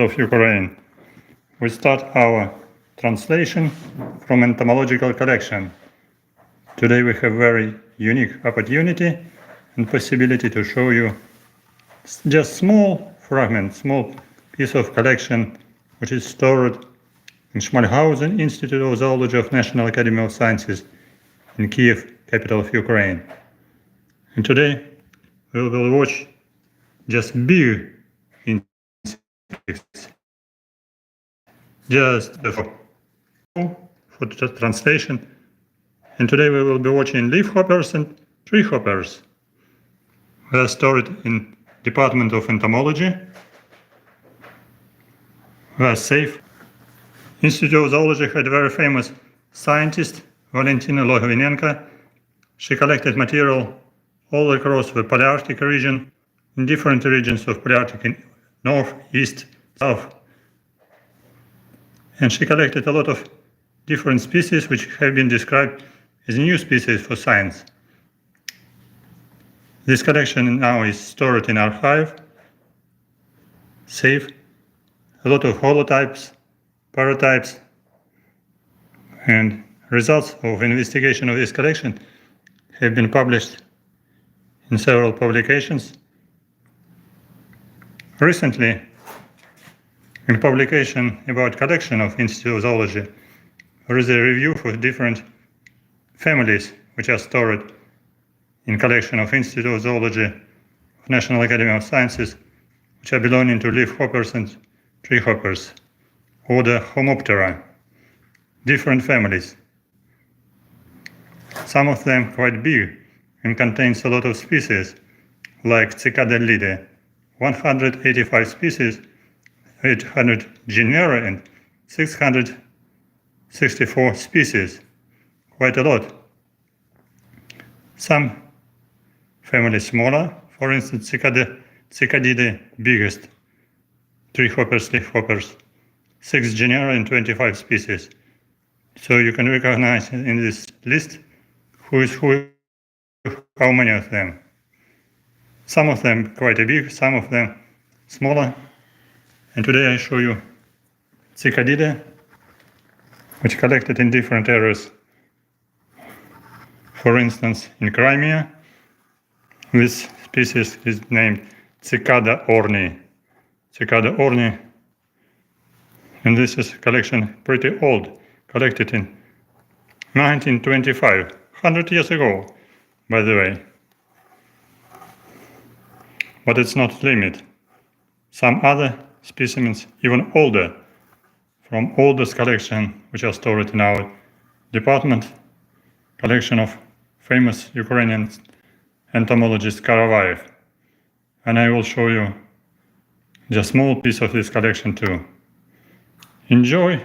of Ukraine. We start our translation from entomological collection. Today we have very unique opportunity and possibility to show you just small fragment, small piece of collection which is stored in Schmalhausen Institute of Zoology of National Academy of Sciences in Kyiv, capital of Ukraine. And today we will watch just big insects, just for translation. And today we will be watching leafhoppers and treehoppers. They are stored in Department of Entomology. They are safe. Institute of Zoology had a very famous scientist, Valentina Logovinenko. She collected material all across the Palearctic region, in different regions of Palearctic, in north, east, south. And she collected a lot of different species which have been described as new species for science. This collection now is stored in archive, safe. A lot of holotypes, paratypes, and results of investigation of this collection have been published in several publications. Recently, in publication about collection of Institute of Zoology, there is a review for different families which are stored in collection of Institute of Zoology of National Academy of Sciences, which are belonging to leafhoppers and treehoppers, order Homoptera, different families. Some of them quite big and contains a lot of species, like Cicadelidae, 185 species, 800 genera and 664 species, quite a lot. Some families smaller, for instance, Cicadidae, biggest, treehoppers, leafhoppers, 6 genera and 25 species. So you can recognize in this list who is who, how many of them. Some of them quite big, some of them smaller. And today I show you Cicadidae, which collected in different areas. For instance, in Crimea, this species is named Cicada orni. Cicada orni, and this is a collection pretty old, collected in 1925, 100 years ago, by the way. But it's not limit. Some other specimens, even older, from oldest collection, which are stored in our department, collection of famous Ukrainian entomologist Karavayev. And I will show you just a small piece of this collection too. Enjoy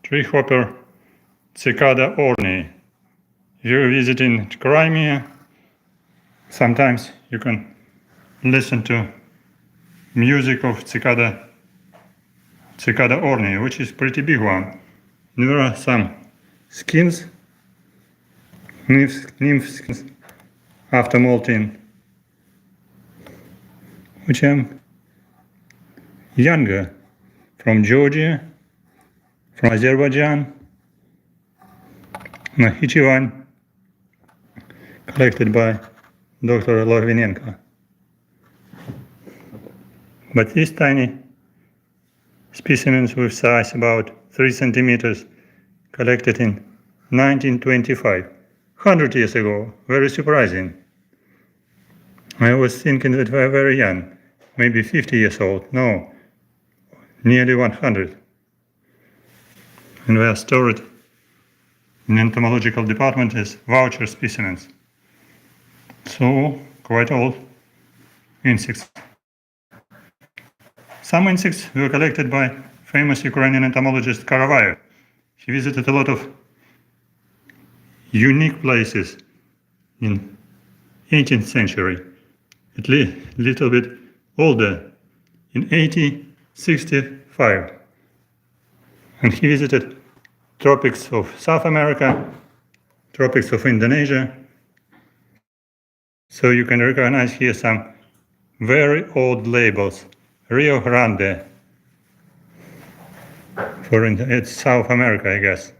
treehopper Cicada orni. If you're visiting Crimea, sometimes you can listen to music of Cicada orni, which is pretty big one. And there are some skins, nymph skins, after molting, which are younger, from Georgia, from Azerbaijan, Nakhichevan, collected by Dr. Lorvinenko. But these tiny specimens with size about 3 centimeters, collected in 1925, 100 years ago, very surprising. I was thinking that they were very young, maybe 50 years old, no, nearly 100. And they are stored in entomological department as voucher specimens. So, quite old insects. Some insects were collected by famous Ukrainian entomologist Karavayev. He visited a lot of unique places in 18th century, at least a little bit older, in 1865. And he visited tropics of South America, tropics of Indonesia. So you can recognize here some very old labels. Rio Grande, It's South America, I guess.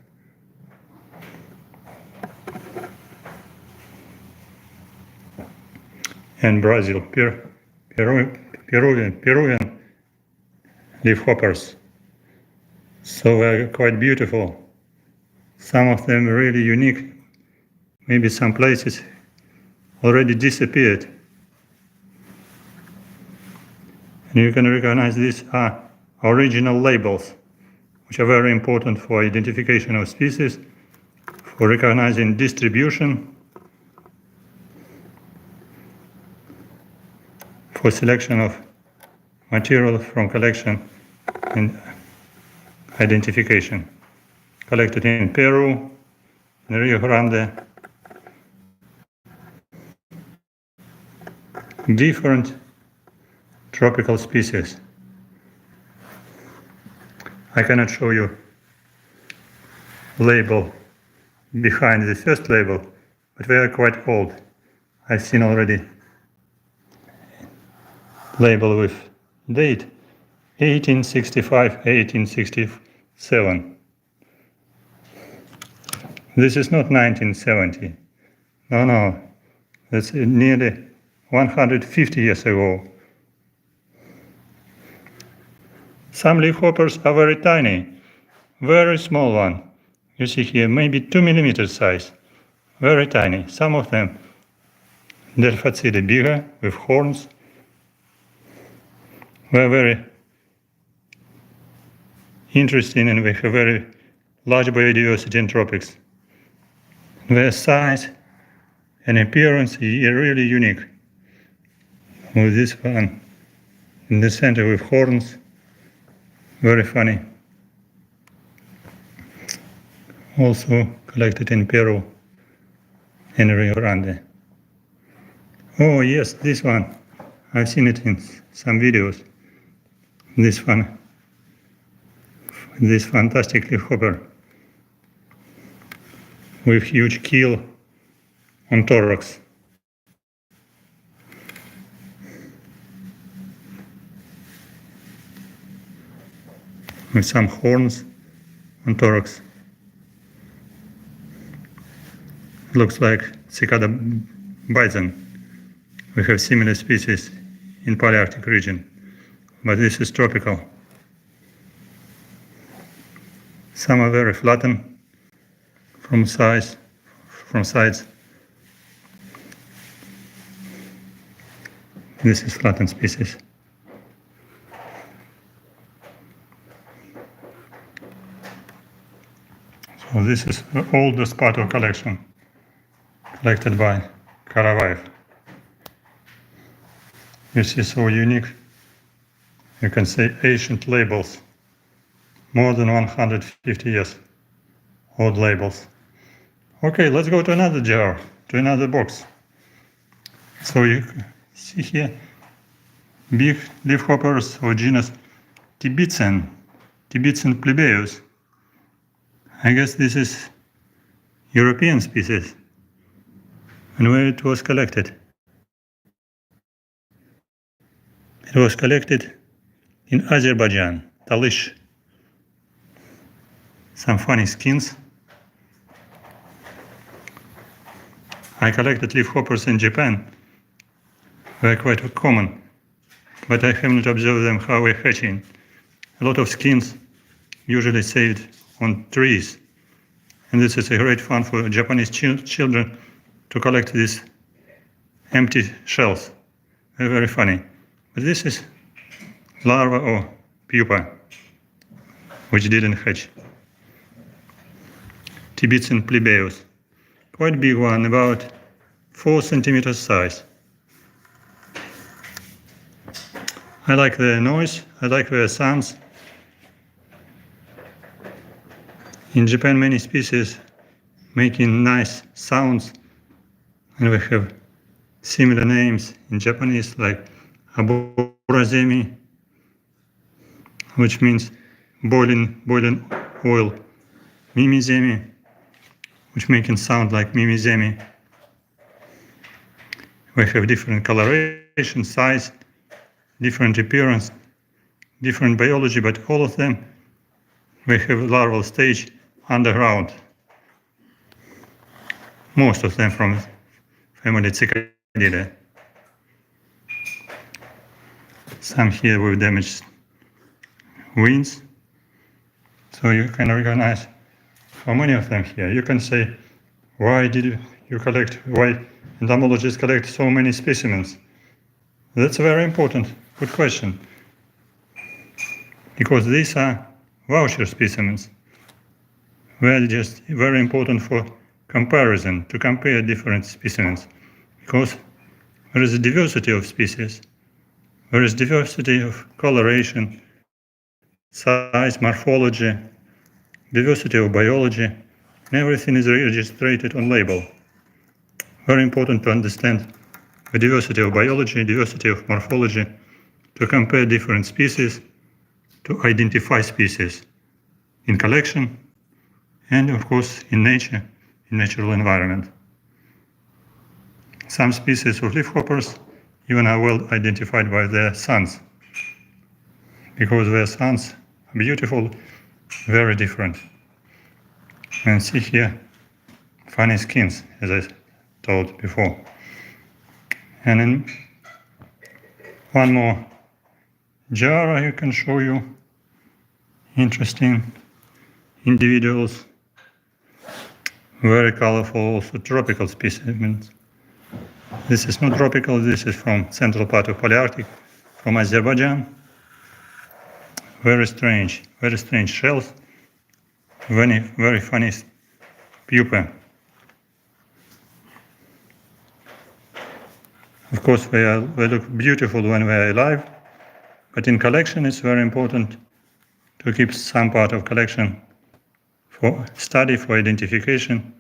And Brazil, Peruvian leafhoppers. So they're quite beautiful. Some of them really unique. Maybe some places already disappeared. And you can recognize these are original labels, which are very important for identification of species, for recognizing distribution, for selection of material from collection and identification. Collected in Peru, in Rio Grande. Different tropical species. I cannot show you label behind the first label, but they are quite old. I've seen already label with date 1865, 1867. This is not 1970. No, that's nearly 150 years ago. Some leafhoppers are very tiny, very small one. You see here, maybe 2 millimeter size, very tiny. Some of them, Delphacida bigger, with horns. They're very interesting and they have very large biodiversity in tropics. Their size and appearance is really unique. With this one in the center with horns, very funny. Also collected in Peru and Rio Grande. Oh yes, this one. I've seen it in some videos. This one. This fantastic leafhopper with huge keel on thorax. With some horns on thorax. It looks like cicada bison. We have similar species in Palearctic region, but this is tropical. Some are very flattened from sides. This is flattened species. So this is the oldest part of collection, collected by Karavayev. This is so unique, you can say ancient labels, more than 150 years old labels. Okay, let's go to another jar, to another box. So you see here, big leafhoppers of genus Tibetan plebeus. I guess this is European species, and where it was collected. It was collected in Azerbaijan, Talish. Some funny skins. I collected leafhoppers in Japan. They're quite common, but I have not observed them how they're hatching. A lot of skins usually saved on trees, and this is a great fun for Japanese children to collect these empty shells. They're very funny. But this is larva or pupa, which didn't hatch. Tibetan plebeus, quite big one, about 4 centimeters size. I like their noise, I like their sounds. In Japan, many species making nice sounds, and we have similar names in Japanese, like Aburazemi, which means boiling oil, Mimizemi, which making sound like Mimizemi. We have different coloration, size, different appearance, different biology, but all of them we have larval stage underground. Most of them from family Cicadidae. Some here with damaged wings. So you can recognize how many of them here. You can say, why did you collect, why entomologists collect so many specimens? That's a very important, good question. Because these are voucher specimens. They are just very important for comparison, to compare different specimens. Because there is a diversity of species. There is diversity of coloration, size, morphology, diversity of biology, and everything is registered on label. Very important to understand the diversity of biology, diversity of morphology, to compare different species, to identify species in collection, and of course in nature, in natural environment. Some species of leafhoppers even are well identified by their sons, because their sons are beautiful, very different. And see here funny skins, as I told before. And in one more jar I can show you interesting individuals, very colorful, also tropical specimens. This is not tropical, this is from central part of Palearctic, from Azerbaijan. Very strange shells, very funny pupae. Of course, they look beautiful when they are alive, but in collection it's very important to keep some part of collection for study, for identification,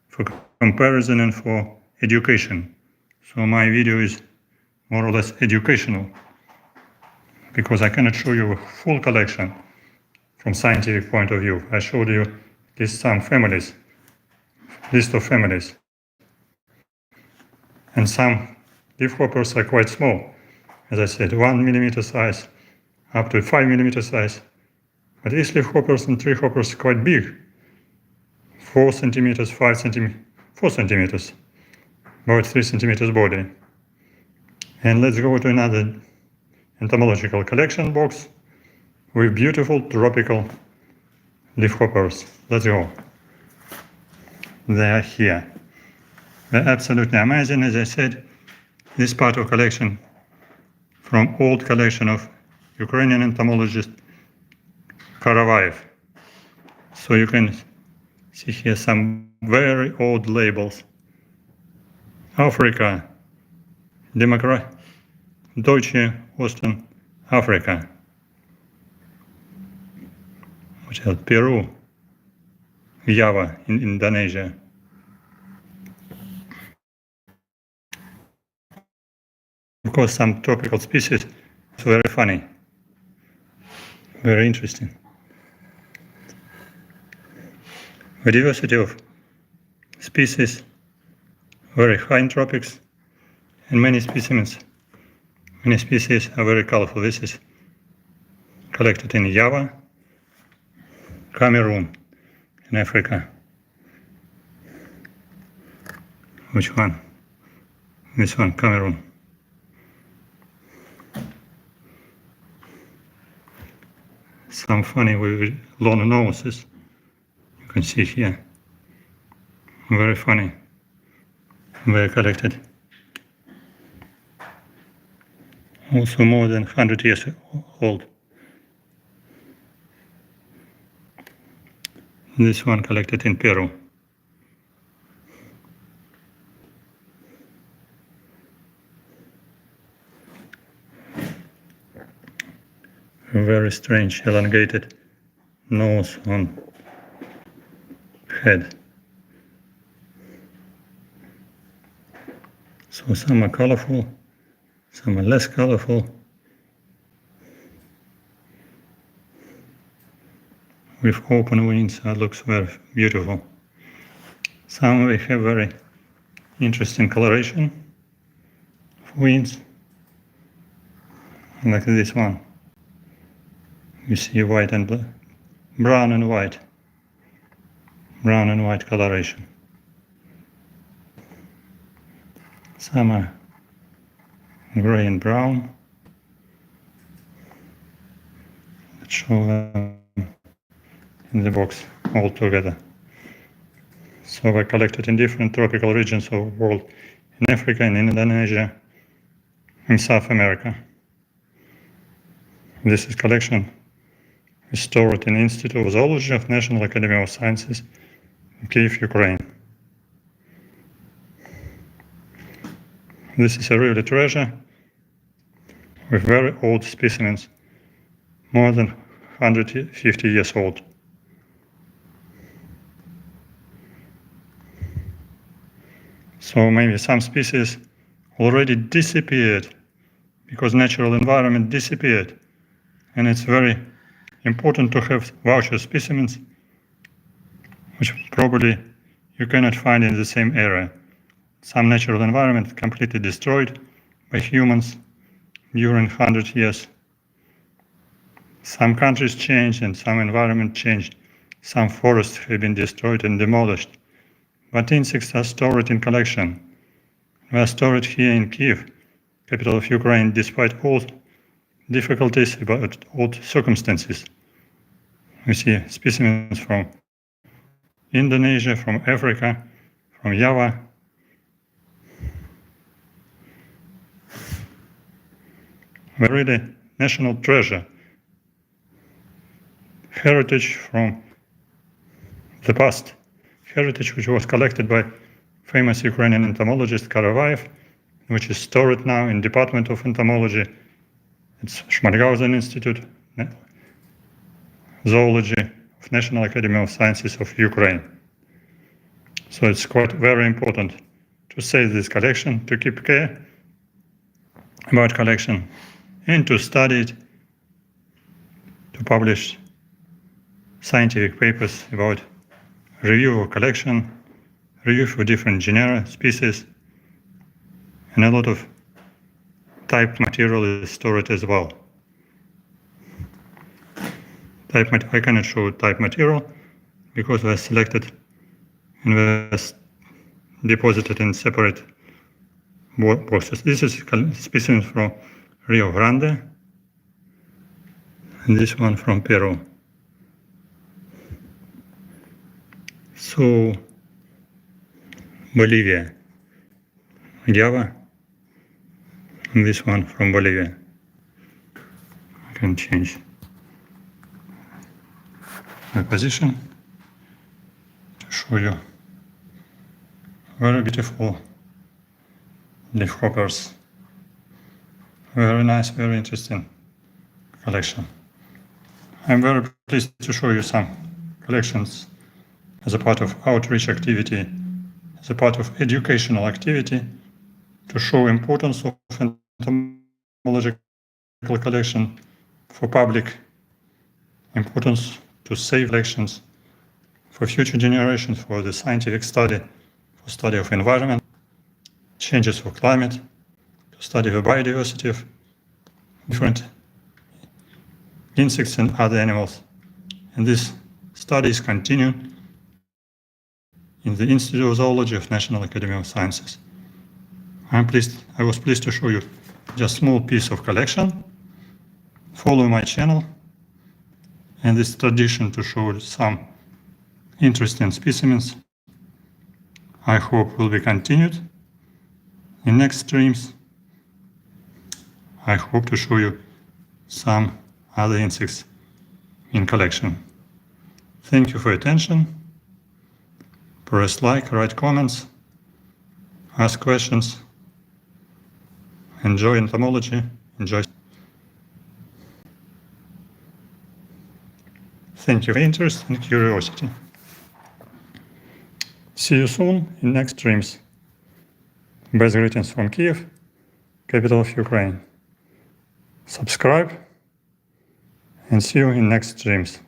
for comparison, and for education. So my video is more or less educational, because I cannot show you a full collection from scientific point of view. I showed you at least some families, list of families. And some leafhoppers are quite small. As I said, 1 millimeter size up to 5 millimeter size. But these leafhoppers and treehoppers are quite big. 4 centimeters, 5 centimeters, 4 centimeters, about 3 centimeters body. And let's go to another entomological collection box with beautiful tropical leafhoppers. Let's go. They are here. They're absolutely amazing. As I said, this part of collection from old collection of Ukrainian entomologist Karavayev. So you can see here some very old labels. Africa, Deutsche Osten Africa, which is Peru, Java in Indonesia. Of course, some tropical species, it's very funny, very interesting. The diversity of species, very high in tropics, and many species are very colorful. This is collected in Java, Cameroon, in Africa. Which one? This one, Cameroon. Some funny with long noses, you can see here. Very funny. Very collected. Also more than 100 years old. This one collected in Peru. A very strange elongated nose on head. So some are colorful, some are less colorful. With open wings, that looks very beautiful. Some we have very interesting coloration of wings, like this one. You see white and brown and white coloration. Some are gray and brown. Let's show them in the box all together. So they're collected in different tropical regions of the world, in Africa, in Indonesia, in South America. This is collection is stored in Institute of Zoology of National Academy of Sciences in Kyiv, Ukraine. This is a really treasure with very old specimens, more than 150 years old. So maybe some species already disappeared because natural environment disappeared, and it's very important to have voucher specimens which probably you cannot find in the same area. Some natural environment completely destroyed by humans during 100 years. Some countries changed and some environment changed. Some forests have been destroyed and demolished. But insects are stored in collection. They are stored here in Kyiv, capital of Ukraine, despite all difficulties about all circumstances. We see specimens from Indonesia, from Africa, from Java. We're really national treasure. Heritage from the past. Heritage which was collected by famous Ukrainian entomologist Karavayev, which is stored now in Department of Entomology. It's Shmargausen Institute, Zoology of National Academy of Sciences of Ukraine. So it's quite very important to save this collection, to keep care about collection, and to study it, to publish scientific papers about review of collection, review for different genera, species, and a lot of typed material is stored as well. I cannot show type material because they are selected and they are deposited in separate boxes. This is specimen from Rio Grande, and this one from Peru. So, Bolivia, Java, and this one from Bolivia. I can change my position to show you very beautiful leafhoppers. Very nice, very interesting collection. I'm very pleased to show you some collections as a part of outreach activity, as a part of educational activity, to show importance of entomological collection for public, importance to save collections for future generations, for the scientific study, for study of environment, changes of climate, to study the biodiversity of different insects and other animals. And this study is continuing in the Institute of Zoology of National Academy of Sciences. I was pleased to show you just a small piece of collection. Follow my channel, and this tradition to show some interesting specimens, I hope will be continued. In next streams, I hope to show you some other insects in collection. Thank you for your attention. Press like, write comments, ask questions, enjoy entomology, enjoy. Thank you for your interest and curiosity. See you soon in next streams. Best greetings from Kyiv, capital of Ukraine. Subscribe and see you in next streams.